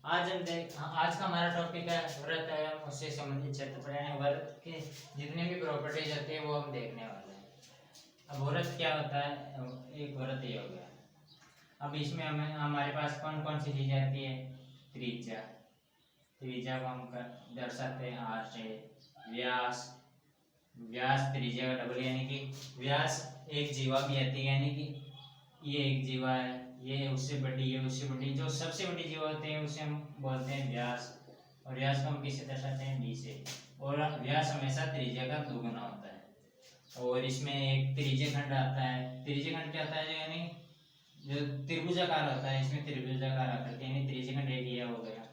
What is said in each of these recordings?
आज का हमारा टॉपिक है वृत्त एवं उससे संबंधित क्षेत्रफल, यानी वृत्त के जितने भी प्रॉपर्टीज होती है वो हम देखने वाले हैं। अब वृत्त क्या होता है? एक वृत्त ये हो गया। अब इसमें हमारे पास कौन कौन सी चीजें आती है? त्रिज्या। त्रिज्या को हम दर्शाते हैं आर से। व्यास, व्यास त्रिज्या का डबल, यानी कि व्यास एक जीवा भी आती है, यानी कि ये एक जीवा है, ये उससे बड़ी, ये उससे बड़ी, जो सबसे बड़ी जीवा होते हैं उसे हम बोलते हैं व्यास। और व्यास को हम किससे दर्शाते हैं? डी से। और व्यास हमेशा त्रिज्या का दोगुना होता है। और इसमें एक त्रिज्य खंड आता है। त्रिज्य खंड क्या होता है? यानी जो त्रिभुजाकार होता है, इसमें त्रिभुजाकार आकर के, यानी त्रिज्य खंड एक ये हो गया,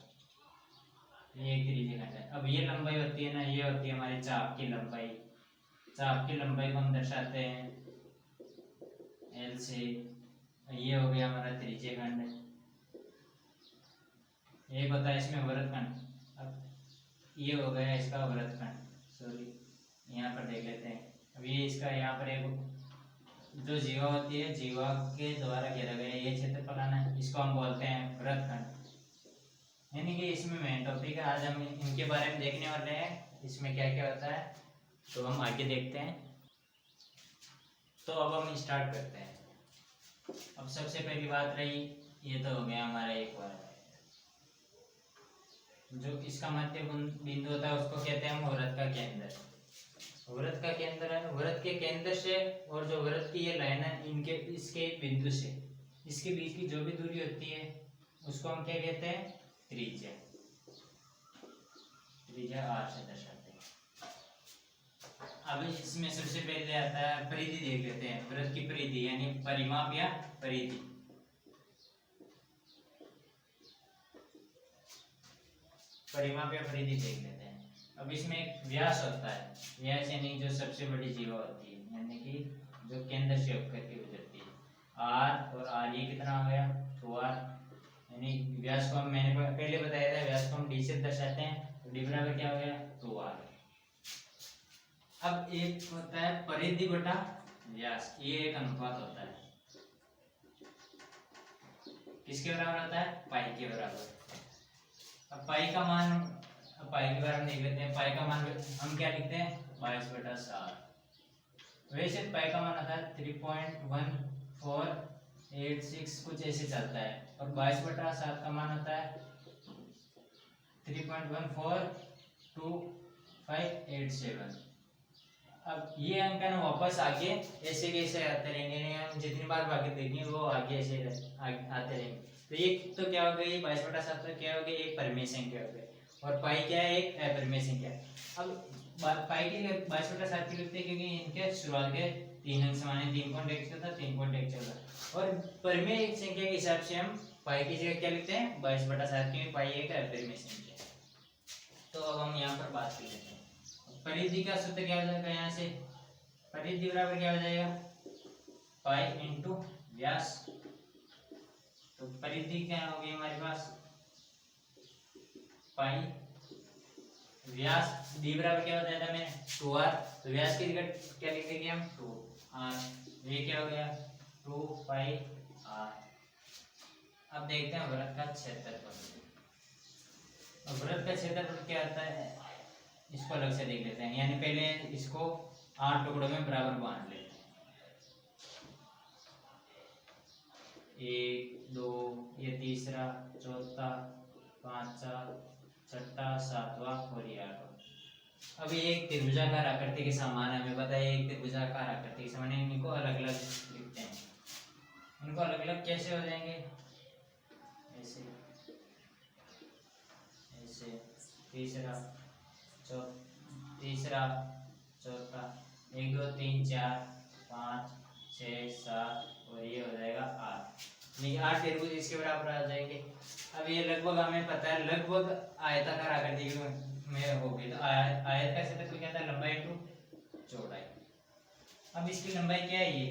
ये एक त्रिज्य खंड है। अब ये लंबाई होती है ना, ये होती है हमारी चाप की लंबाई। चाप की लंबाई को हम दर्शाते हैं एल से। ये हो गया हमारा त्रिज्य खंड। एक होता है इसमें वृत्तखंड। अब ये हो गया इसका वृत्तखंड, सॉरी यहाँ पर देख लेते हैं। अब ये इसका यहाँ पर एक जो जीवा होती है, जीवा के द्वारा घेरा गया ये क्षेत्रफल है, इसको हम बोलते हैं वृत्तखंड। यानी कि इसमें मेन टॉपिक है, आज हम इनके बारे में देखने वाले हैं, इसमें क्या क्या होता है, तो हम आगे देखते हैं। तो अब हम स्टार्ट करते हैं। अब सबसे पहली बात रही, ये तो हो गया हमारा एक बार, जो इसका मध्य बिंदु होता है उसको कहते हैं हम वृत्त का केंद्र। वृत्त का केंद्र है, वृत्त के केंद्र से और जो वृत्त की ये लाइन है, इनके इसके बिंदु से इसके बीच की जो भी दूरी होती है उसको हम क्या कहते हैं? त्रिज्या। त्रिज्या आर से दर्शाते हैं। अब इसमें सबसे पहले आता है परिधि, देख लेते हैं वृत्त की परिधि, यानी परिमाप या परिधि। परिमाप या परिधि देख लेते हैं। अब इसमें एक व्यास होता है, व्यास यानी जो सबसे बड़ी जीवा होती है, यानी कि जो केंद्र से होकर के गुजरती है। आर और आर ये कितना हो गया? 2r, यानी व्यास को हम, मैंने पहले बताया था, व्यास को हम डी से दर्शाते हैं, तो डी बराबर क्या हो गया? 2r। अब एक होता है परिधि बटा व्यास, ये एक अनुपात होता है, किसके बराबर होता है? पाई के बराबर। अब पाई का मान, पाई के बारे में देख लेते हैं। पाई का मान हम क्या लिखते हैं? 22/7। वैसे पाई का मान आता है 3.1486 कुछ ऐसे चलता है, और 22/7 का मान होता है 3.142587। अब ये अंक ना वापस आगे ऐसे कैसे आते रहेंगे, हम जितनी बार आगे देखेंगे वो आगे ऐसे आते रहेंगे। तो ये तो क्या हो गई? 22/7 तो क्या हो गई? एक परिमेय संख्या हो गई, और पाई क्या है? एक अपरिमेय संख्या। अब पाई के 22/7 की लिखते हैं क्योंकि इनके शुरुआत के 3 अंक समान है, 3.114, 3.114। और परिमेय संख्या के हिसाब से हम पाई की जगह क्या लिखते हैं? 22/7, क्योंकि पाई एक अपरिमेय संख्या। तो अब हम यहाँ पर बात कर लेते हैं परिधि का सूत्र क्या हो जाएगा? यहाँ से परिधि बराबर क्या हो जाएगा? पाई इंटू व्यास। तो परिधि क्या होगी हमारे पास? पाई व्यास, डी बराबर क्या बताया था मैंने? 2r। तो व्यास की जगह क्या लिख देंगे हम? 2r। ये क्या हो गया? 2 पाई r। अब देखते हैं वृत्त का क्षेत्रफल। वृत्त का क्षेत्रफल क्या आता है, इसको अलग से देख लेते हैं। यानी पहले इसको 8 टुकड़ों में बराबर बांट लेते हैं। 1 2, ये तीसरा, चौथा, पांचवा, छठा, सातवां और ये आठवां। अब ये एक त्रिभुजाकार आकृति के समान है, हमें पता है एक त्रिभुजाकार आकृति के समान है। इनको अलग अलग लिखते हैं। इनको अलग अलग कैसे हो जाएंगे? ऐसे, ऐसे, तीसरा, चौथा, 1 2 3 4 5 6 7 और ये हो जाएगा 8। नहीं, 8 त्रिभुज इसके बराबर आ जाएंगे। अब ये लगभग हमें पता है, लगभग आयताकार आकृति में होगी। तो आयत का क्षेत्रफल क्या था? लंबाई इंटू चौड़ाई। अब इसकी लंबाई क्या है? ये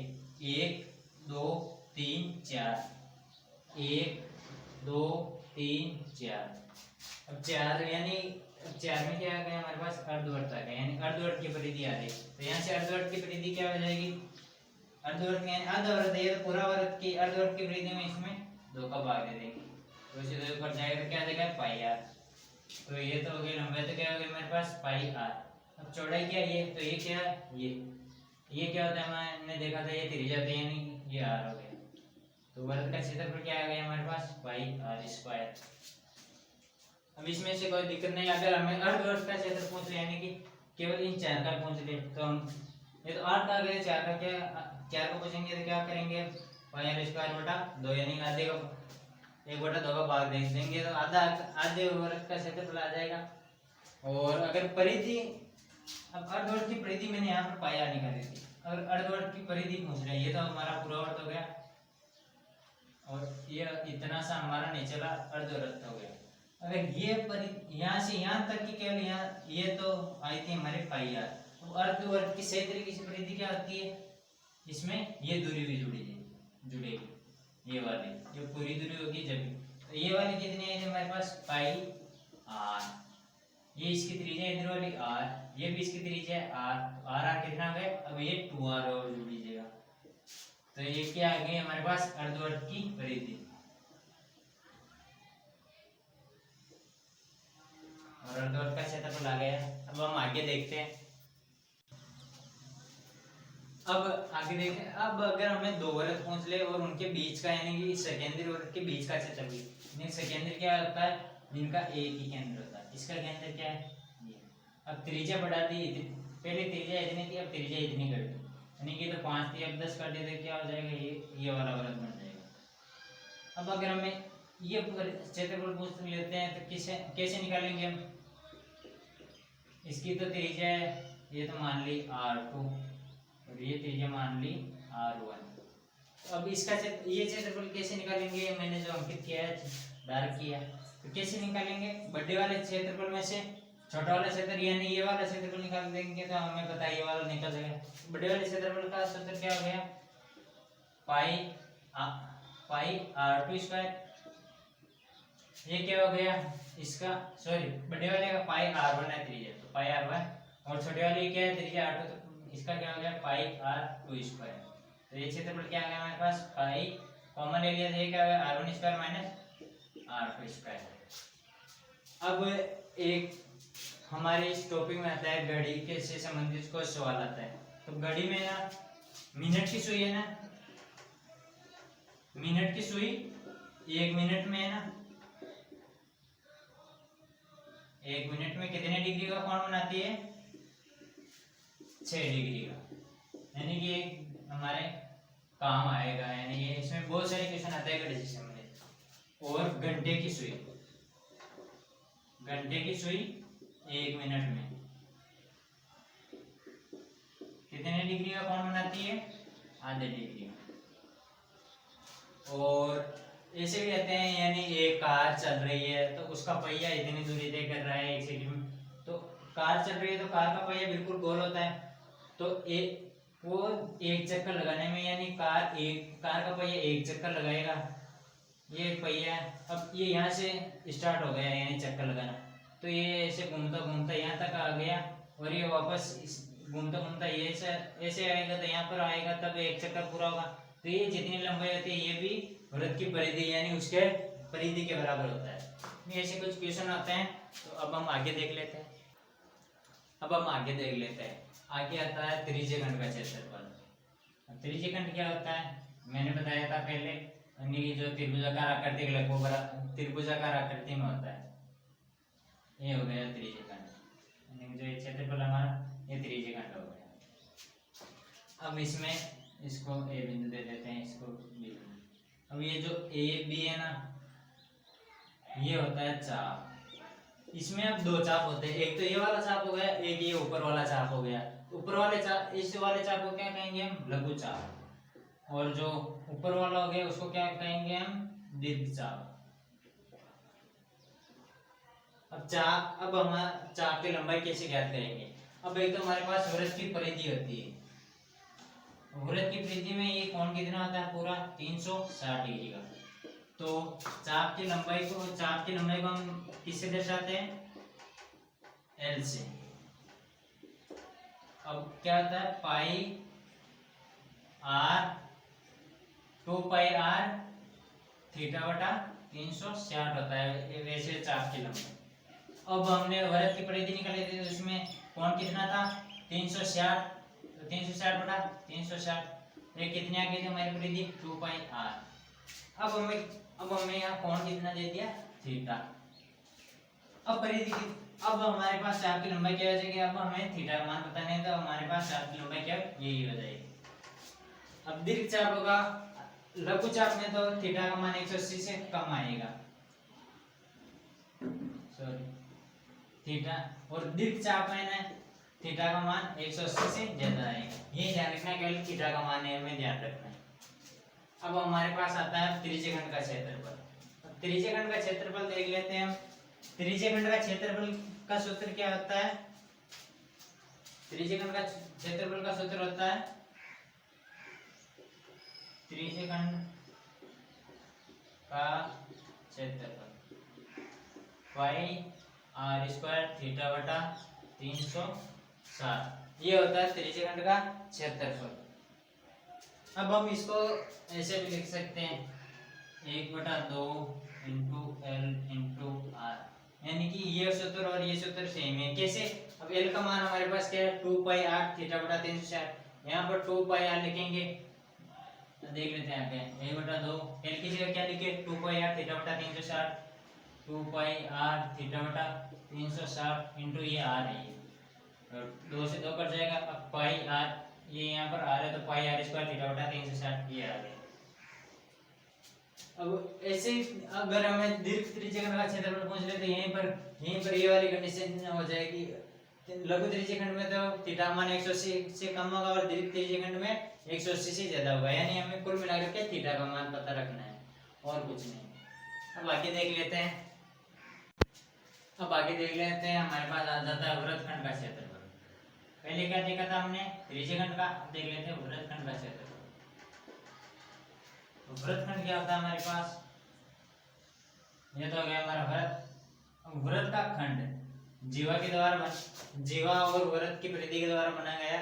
1 2 3 4, 1 2 3 4। अब 4 यानी 4 में क्या आ गया हमारे पास? अर्धवृत्त आ गया, यानी अर्धवृत्त की परिधि आ रही। तो यहाँ से अर्धवृत्त की परिधि क्या हो जाएगी? अर्धवृत्त यानी अर्धवृत्त है, पूरा वृत्त की अर्धवृत्त की परिधि में इसमें 2 का भाग दे देंगे। तो सीधे ऊपर जाएगा तो क्या देगा पाई आर। तो ये तो हो गई लंबाई, तो क्या हो गया मेरे पास पाई आर। अब चौड़ाई क्या है ये, तो ये क्या है ये क्या होता है मैंने देखा था ये त्रिज्या होती है यानी ये आर हो गया। तो वृत्त का क्षेत्रफल क्या आ गया हमारे पास पाई आर स्क्वायर। अब इसमें से कोई दिक्कत नहीं, अगर हमें अर्धवृत्त का क्षेत्र पूछ ले यानी कि केवल इन चार का पूछ ले तो हम ये तो 8 का आ गया, 4 का क्या 4 को पूछेंगे तो क्या करेंगे पाई आर स्क्वायर बटा 2 यानी आधे का 1/2 का भाग दे देंगे तो आधा आधे वर्ग का क्षेत्रफल आ जाएगा। और अगर परिधि, अब अर्धवर्त की परिधि मैंने यहाँ पर पाई आर निकाली थी, अगर अर्धवर्त की परिधि पूछ रहे हैं ये तो हमारा पूरा वर्त हो गया और ये इतना सा हमारा निचला अर्धवृत्त हो गया। अगर ये यहाँ से यहाँ तक की केवल यहाँ ये तो आई थी हमारे पाई आर। तो अर्धवृत्त की सही तरीके से परिधि क्या होती है, इसमें ये दूरी भी जुड़ेगी ये वाली, ये पूरी दूरी होगी जब तो ये वाली कितनी है हमारे पास पाई आर, ये इसकी त्रिज्या इधर वाली आर, ये भी इसकी त्रिज्या है आर, तो आर आर कितना आ गया, अब ये 2r और जोड़ लीजिएगा तो ये क्या आ गई हमारे पास अर्धवृत्त की परिधि। और अर्धवृत्त का क्षेत्रफल आ गया। अब हम आगे देखते हैं, अब अगर हमें दो वृत्त पूछ ले और उनके बीच का यानी कि सेकेंडरी वृत्त के बीच का क्षेत्रफल, सेकेंडरी क्या होता है जिनका एक ही केंद्र होता है, इसका केंद्र क्या है ये। अब त्रिज्या बढ़ा दी, पहले त्रिज्या इतनी थी अब त्रिज्या इतनी कर दी यानी कि तो 5 थी अब 10 कर दिए तो क्या हो जाएगा ये वाला वृत्त बन जाएगा। अब अगर हमें ये क्षेत्रफल पूछ लेते हैं तो कैसे निकालेंगे हम, इसकी तो त्रिज्या है ये तो मान ली r2 और ये त्रिज्या मान ली r1। तो अब इसका ये क्षेत्रफल कैसे निकालेंगे, मैंने जो अंकित किया है डार्क किया तो कैसे निकालेंगे, बड़े वाले क्षेत्रफल में से छोटा वाला क्षेत्र यानी ये वाला क्षेत्रफल निकाल देंगे तो हमें पता है ये वाला निकल जाएगा। बड़े वाले क्षेत्रफल का सूत्र क्या हो गया पाई r2 स्क्वायर, ये क्या हो गया इसका सॉरी बड़े वाले का पाई r1 है त्रिज्या तो पाई r1 और छोटे वाले क्या है त्रिज्या r2 तो इसका क्या हो गया पाई r2 स्क्वायर। तो ये क्षेत्रफल क्या आ गया हमारे पास पाई कॉमन ले लिया तो ये क्या हो गया r1 square minus r2 square. अब एक हमारे इस टॉपिक में आता है घड़ी के से संबंधित कोई सवाल आता है। तो घड़ी में ना मिनट की सुई है ना, मिनट की सुई 1 मिनट में है ना, 1 मिनट में कितने डिग्री का कोण बनाती है 6 डिग्री का, यानी कि हमारे काम आएगा, यानी ये इसमें बहुत सारे क्वेश्चन आते हैं घड़ी से संबंधित। और घंटे की सुई 1 मिनट में कितने डिग्री का कोण बनाती है आधे डिग्री। और ऐसे भी आते हैं यानी एक कार चल रही है तो उसका पहिया इतनी दूरी तय कर रहा है 1 सेकंड में, तो कार चल रही है तो कार का पहिया बिल्कुल गोल होता है तो वो एक चक्कर लगाने में यानी कार का पहिया 1 चक्कर लगाएगा, ये पहिया अब ये यहाँ से स्टार्ट हो गया यानी चक्कर लगाना तो ये ऐसे घूमता घूमता यहाँ तक आ गया और ये वापस घूमता घूमता ये ऐसे आएगा तो यहाँ पर आएगा तब 1 चक्कर पूरा होगा। तो ये जितनी लंबाई होती है ये भी वृत्त की परिधि यानी उसके परिधि के बराबर होता है। ऐसे कुछ क्वेश्चन आते हैं तो अब हम आगे देख लेते हैं। आगे आता है त्रिज्यखंड का क्षेत्रफल। त्रिज्यखंड क्या होता है मैंने बताया था पहले, यानी कि जो त्रिभुजाकार आकृति के लगभग त्रिभुजाकार आकृति में होता है, ये हो गया त्रिज्यखंड, यानी जो क्षेत्रफल हमारा ये त्रिज्यखंड हो गया। अब इसमें इसको ए बिंदु दे देते हैं, इसको बी बिंदु। अब ये जो ए बी है ना ये होता है चाप, इसमें अब 2 चाप होते हैं, एक तो ये वाला चाप हो गया, एक ये ऊपर वाला चाप हो गया। ऊपर वाले चाप इस वाले चाप को क्या कहेंगे हम लघु चाप, और जो ऊपर वाला हो गया उसको क्या कहेंगे हम दीर्घ चाप। अब हम चाप की लंबाई कैसे ज्ञात करेंगे, अब एक तो हमारे पास वृत्त की परिधि होती है, वृत्त की परिधि में ये कोण कितना होता है पूरा 360 डिग्री का। तो चाप की लंबाई को हम किससे दर्शाते हैं एल से। अब क्या होता है पाई आर 2 पाई आर थीटा बटा 360 होता है ये वैसे चाप की लंबाई। अब हमने वृत्त की परिधि निकाली थी, उसमें कोण कितना था 360, तो 360 बटा 360 ये कितने आ गई थी हमारी परिधि 2 पाई r। अब हमें यहाँ कोण कितना दे दिया थीटा। अब परिधि की अब हमारे पास चाप की लंबाई क्या हो जाएगी, अब हमें थीटा का मान पता नहीं, तो हमारे पास चाप की लंबाई क्या यही हो जाएगी। अब दीर्घ चाप होगा, लघु चाप में तो थीटा का मान 180 से कम आएगा, सॉरी थीटा, और दीर्घ चाप में ना थीटा का मान 180 से ज्यादा आएगा। ये ध्यान रखना केवल थीटा का मान है, हमें ध्यान रखना है। अब हमारे पास आता है त्रिज्यखंड का क्षेत्रफल। अब त्रिज्यखंड का क्षेत्रफल देख लेते हैं हम। त्रिज्यखंड का क्षेत्रफल का सूत्र क्या होता है, त्रिज्यखंड का क्षेत्रफल का सूत्र होता है त्रिज्यखंड का क्षेत्रफल पाई आर स्क्वायर थीटा बटा 360, ये होता है त्रिज्यखंड का क्षेत्रफल। अब हम इसको ऐसे भी लिख सकते हैं 1/2 इंटू एल इंटू आर, यानी कि ये सूत्र और ये सूत्र सेम है। कैसे, अब एल का मान हमारे पास क्या है 2 पाई आर थीटा बटा 360, यहाँ पर 2 पाई आर लिखेंगे, देख लेते हैं आगे 1/2 एल की जगह क्या लिखे 2 पाई आर थीटा बटा 360, 2 पाई आर थीटा बटा 360 इंटू ये आर है, ये 2 से 2 कट जाएगा। अब पाई आर, ये यहाँ पर आर है तो पाई आर स्क्वायर थीटा बटा 360 ये आ गया। अब ऐसे अगर हमें दीर्घ त्रिज्यखंड का क्षेत्रफल पूछ ले तो यहीं पर ये वाली कंडीशन हो जाएगी। लघु त्रिज्यखंड में तो थीटा मान 180 से कम होगा और दीर्घ त्रिज्यखंड में 180 से ज्यादा होगा, यानी हमें कुल मिलाकर के थीटा का मान पता रखना है और कुछ नहीं। अब आगे देख लेते हैं, हमारे पास आ जाता है वृत्तखंड का क्षेत्रफल। पहले क्या देखा था हमने त्रिज्यखंड का, अब देख लेते हैं वृत्तखंड का क्षेत्रफल। वृत्तखंड क्या होता है हमारे पास, ये तो हो गया हमारा वृत्त। वृत्त का खंड जीवा और वृत्त की परिधि के द्वारा बनाया गया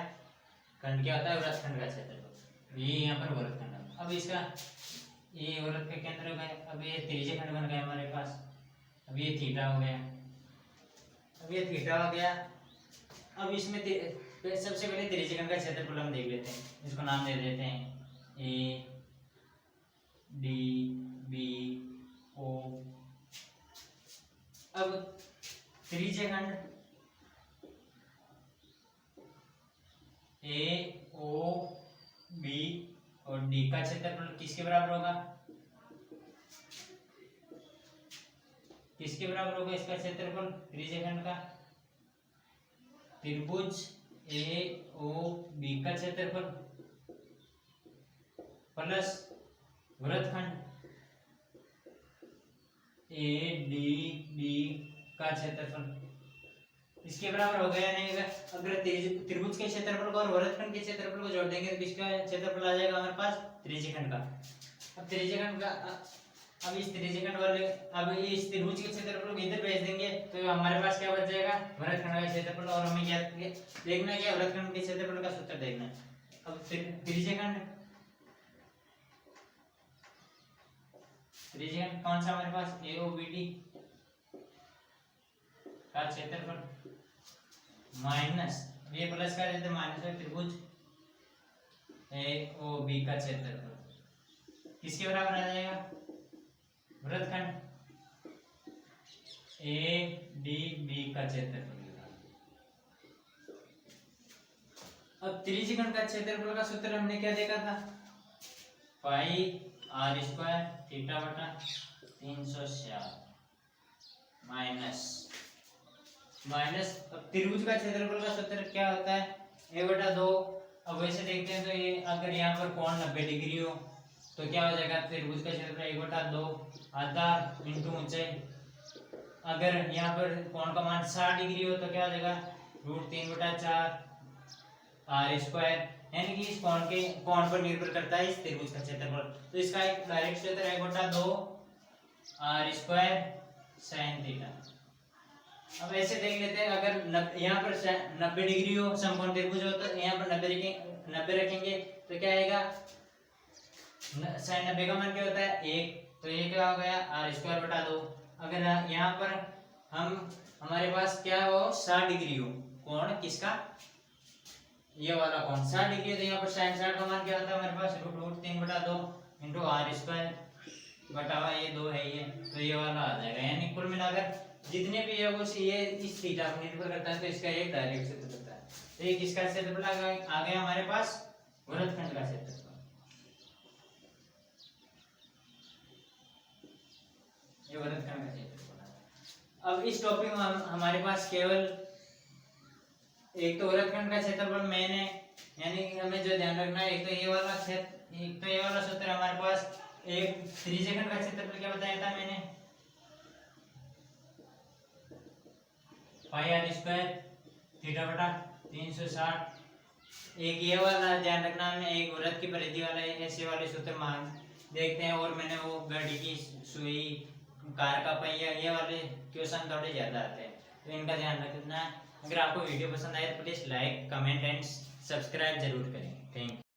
खंड क्या होता है वृत्तखंड का क्षेत्रफल। ये यहाँ पर वृत्तखंड। अब इसका ये वृत्त के केंद्र में, अब ये त्रिज्यखंड बन गया हमारे पास। अब ये थीटा हो गया, अब इसमें सबसे पहले त्रिज्यखंड का क्षेत्रफल हम देख लेते हैं, इसको नाम दे देते हैं ए डी बी ओ। अब त्रिज्यखंड ए ओ बी और डी का क्षेत्रफल किसके बराबर होगा, इसका क्षेत्रफल त्रिज्यखंड का त्रिभुज ए ओ बी का क्षेत्रफल प्लस वृत्तखंड ए डी बी का क्षेत्रफल, इसके बराबर हो गया। नहीं अगर त्रिभुज के क्षेत्रफल को और वृत्तखंड के क्षेत्रफल को जोड़ देंगे तो किसका क्षेत्रफल आ जाएगा हमारे पास त्रिज्यखंड का। अब इस त्रिज्यखंड वाले, अब इस त्रिभुज के क्षेत्रफल को इधर भेज देंगे तो हमारे पास क्या बच जाएगा वृत्तखंड का क्षेत्रफल, और हमें क्या देखना है, क्या वृत्तखंड के क्षेत्रफल का सूत्र देखना है। अब त्रिज्यखंड कौन सा हमारे पास एओबीडी का क्षेत्रफल माइनस, ये प्लस का देते माइनस है त्रिभुज एओबी का क्षेत्रफल किसके बराबर आ जाएगा वृत्तखंड ए डी बी का क्षेत्रफल। अब त्रिज्यखंड का क्षेत्रफल का सूत्र हमने क्या देखा था पाई आर स्क्वायर थीटा बटा 360 माइनस अब त्रिभुज का क्षेत्रफल का सूत्र क्या होता है a बटा 2। अब वैसे देखते हैं तो ये अगर यहाँ पर कोण 90 डिग्री हो तो क्या हो जाएगा त्रिभुज का क्षेत्रफल 1 बटा 2 आधार इंटू ऊंचाई। अगर यहाँ पर कोण का मान 60 डिग्री हो तो क्या हो जाएगा √3 बटा 4 आर स्क्वायर, यानी कि इस कोण पर निर्भर करता है इस त्रिभुज का क्षेत्रफल। तो इसका एक डायरेक्ट सूत्र है 1 बटा 2 आर स्क्वायर साइन थीटा। अब ऐसे देख लेते हैं अगर यहाँ पर 90 डिग्री हो समकोण त्रिभुज हो तो यहाँ पर 90 रखेंगे तो क्या आएगा साइन 90 का मान क्या होता है 1 तो ये क्या हो गया आर स्क्वायर बटा 2। अगर यहाँ पर हमारे पास क्या हो 60 डिग्री हो कोण किसका, ये वाला कोण 60 डिग्री, तो यहाँ पर साइन 60 का मान क्या होता है हमारे पास रूट 3 बटा 2 इंटू आर स्क्वायर बटा हुआ ये 2 है ये, तो ये वाला आ जाएगा। यानी कुल मिलाकर जितने भी है वो ये इस थीटा पर निर्भर करता है, तो इसका एक डायरेक्ट क्षेत्रफल होता है। तो ये किसका क्षेत्रफल आ गया हमारे पास वृत्तखंड का क्षेत्रफल। ये वृत्तखंड का क्षेत्रफल है। अब इस टॉपिक में हमारे पास केवल एक तो वृत्तखंड का क्षेत्रफल मेन है, यानी हमें जो ध्यान रखना है एक तो ये वाला क्षेत्र, एक तो ये वाला सूत्र हमारे पास, एक त्रिज्यखंड का क्षेत्रफल क्या बताया था मैंने पाई आर स्क्वायर थीटा बटा 360। एक ये वाला ध्यान रखना हमें, एक वृत्त की परिधि वाला ऐसे वाले सूत्र मान देखते हैं। और मैंने वो घड़ी की सुई कार का पहिया ये वाले क्वेश्चन थोड़े ज्यादा आते हैं, तो इनका ध्यान रखना है। अगर आपको वीडियो पसंद आए तो please like comment and subscribe जरूर करें। Thank you.